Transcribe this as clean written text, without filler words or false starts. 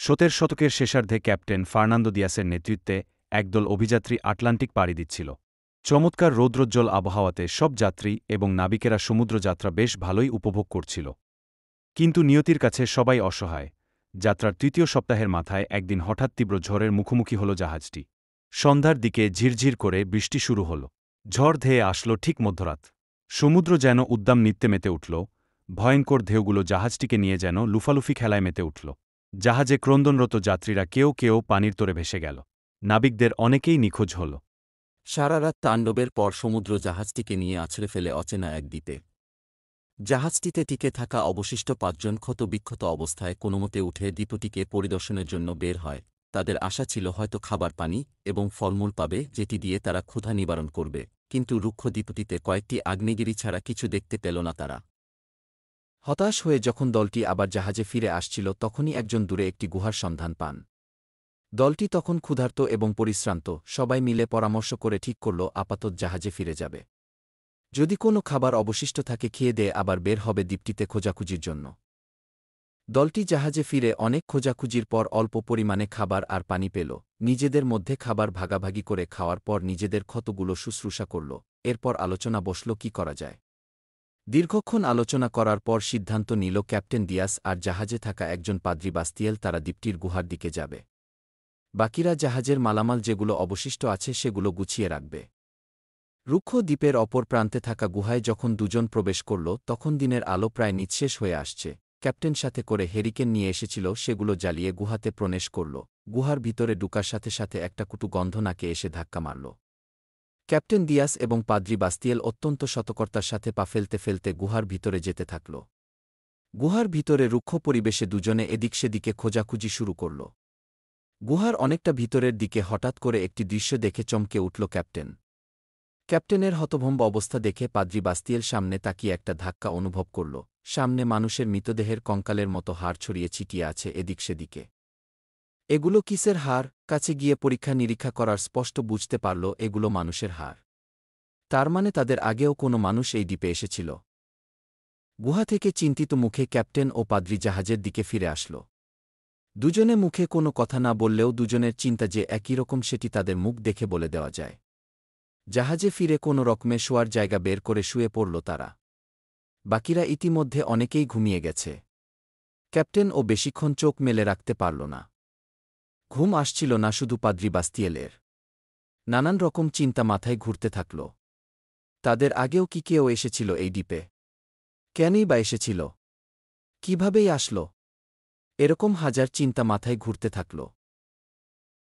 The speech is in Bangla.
শতের শেষার্ধে ক্যাপ্টেন ফার্নান্দো দিয়াসের নেতৃত্বে একদল অভিযাত্রী আটলান্টিক পাড়ি দিচ্ছিল। চমৎকার রৌদ্রোজ্জ্বল আবহাওয়াতে সব যাত্রী এবং নাবিকেরা সমুদ্রযাত্রা বেশ ভালোই উপভোগ করছিল। কিন্তু নিয়তির কাছে সবাই অসহায়। যাত্রার তৃতীয় সপ্তাহের মাথায় একদিন হঠাৎ তীব্র ঝড়ের মুখোমুখি হল জাহাজটি। সন্ধ্যার দিকে ঝিরঝির করে বৃষ্টি শুরু হল। ঝড় ধেয়ে আসল ঠিক মধ্যরাত। সমুদ্র যেন উদ্দাম নৃত্যে মেতে উঠল। ভয়ঙ্কর ঢেউগুলো জাহাজটিকে নিয়ে যেন লুফালুফি খেলায় মেতে উঠল। জাহাজে ক্রন্দনরত যাত্রীরা কেউ কেউ পানির তোরে ভেসে গেল। নাবিকদের অনেকেই নিখোঁজ হল। সারারাত তাণ্ডবের পর সমুদ্র জাহাজটিকে নিয়ে আছড়ে ফেলে অচেনা এক দ্বীপে। জাহাজটিতে টিকে থাকা অবশিষ্ট ৫ জন ক্ষতবিক্ষত অবস্থায় কোনোমতে উঠে দ্বীপটিকে পরিদর্শনের জন্য বের হয়। তাদের আশা ছিল হয়তো খাবার পানি এবং ফলমূল পাবে, যেটি দিয়ে তারা ক্ষুধা নিবারণ করবে, কিন্তু রুক্ষ দ্বীপটিতে কয়েকটি আগ্নেয়গিরি ছাড়া কিছু দেখতে পেল না তারা। হতাশ হয়ে যখন দলটি আবার জাহাজে ফিরে আসছিল, তখনই একজন দূরে একটি গুহার সন্ধান পান। দলটি তখন ক্ষুধার্ত এবং পরিশ্রান্ত। সবাই মিলে পরামর্শ করে ঠিক করল আপাতত জাহাজে ফিরে যাবে। যদি কোনো খাবার অবশিষ্ট থাকে খেয়ে দিয়ে আবার বের হবে দ্বীপটিতে খোঁজাখুঁজির জন্য। দলটি জাহাজে ফিরে অনেক খোঁজাখুঁজির পর অল্প পরিমাণে খাবার আর পানি পেল। নিজেদের মধ্যে খাবার ভাগাভাগি করে খাওয়ার পর নিজেদের ক্ষতগুলো শুশ্রূষা করল। এরপর আলোচনা বসল কি করা যায়। দীর্ঘক্ষণ আলোচনা করার পর সিদ্ধান্ত নিল ক্যাপ্টেন দিয়াস আর জাহাজে থাকা একজন পাদ্রী বাস্তিয়েল তারা দ্বীপটির গুহার দিকে যাবে। বাকিরা জাহাজের মালামাল যেগুলো অবশিষ্ট আছে সেগুলো গুছিয়ে রাখবে। রুক্ষ দ্বীপের অপর প্রান্তে থাকা গুহায় যখন দুজন প্রবেশ করল, তখন দিনের আলো প্রায় নিঃশেষ হয়ে আসছে। ক্যাপ্টেন সাথে করে হেরিকেন নিয়ে এসেছিল, সেগুলো জ্বালিয়ে গুহাতে প্রবেশ করল। গুহার ভিতরে ঢুকার সাথে সাথে একটা কুটু গন্ধ নাকে এসে ধাক্কা মারল। ক্যাপ্টেন দিয়াস এবং পাদ্রী বাস্তিয়েল অত্যন্ত সতর্কতার সাথে পা ফেলতে ফেলতে গুহার ভিতরে যেতে থাকল। গুহার ভিতরে রুক্ষ পরিবেশে দুজনে এদিক সেদিকে খোঁজাখুঁজি শুরু করল। গুহার অনেকটা ভিতরের দিকে হঠাৎ করে একটি দৃশ্য দেখে চমকে উঠল ক্যাপ্টেন। ক্যাপ্টেনের হতভম্ব অবস্থা দেখে পাদ্রী বাস্তিয়েল সামনে তাকিয়ে একটা ধাক্কা অনুভব করল। সামনে মানুষের মৃতদেহের কঙ্কালের মতো হাড় ছড়িয়ে ছিটিয়ে আছে এদিক সেদিকে। এগুলো কিসের হাড়? কাছে গিয়ে পরীক্ষা নিরীক্ষা করার স্পষ্ট বুঝতে পারল এগুলো মানুষের হাড়। তার মানে তাদের আগেও কোনো মানুষ এই দ্বীপে এসেছিল। গুহা থেকে চিন্তিত মুখে ক্যাপ্টেন ও পাদ্রী জাহাজের দিকে ফিরে আসল। দুজনে মুখে কোনো কথা না বললেও দুজনের চিন্তা যে একই রকম সেটি তাদের মুখ দেখে বলে দেওয়া যায়। জাহাজে ফিরে কোনো রকমে শোয়ার জায়গা বের করে শুয়ে পড়ল তারা। বাকিরা ইতিমধ্যে অনেকেই ঘুমিয়ে গেছে। ক্যাপ্টেন ও বেশিক্ষণ চোখ মেলে রাখতে পারল না। ঘুম আসছিল না শুধু পাদ্রী বাস্তিয়েলের। নানান রকম চিন্তা মাথায় ঘুরতে থাকল। তাদের আগেও কি কেউ এসেছিল এই দ্বীপে? কেনই বা এসেছিল? কিভাবেই আসল? এরকম হাজার চিন্তা মাথায় ঘুরতে থাকল।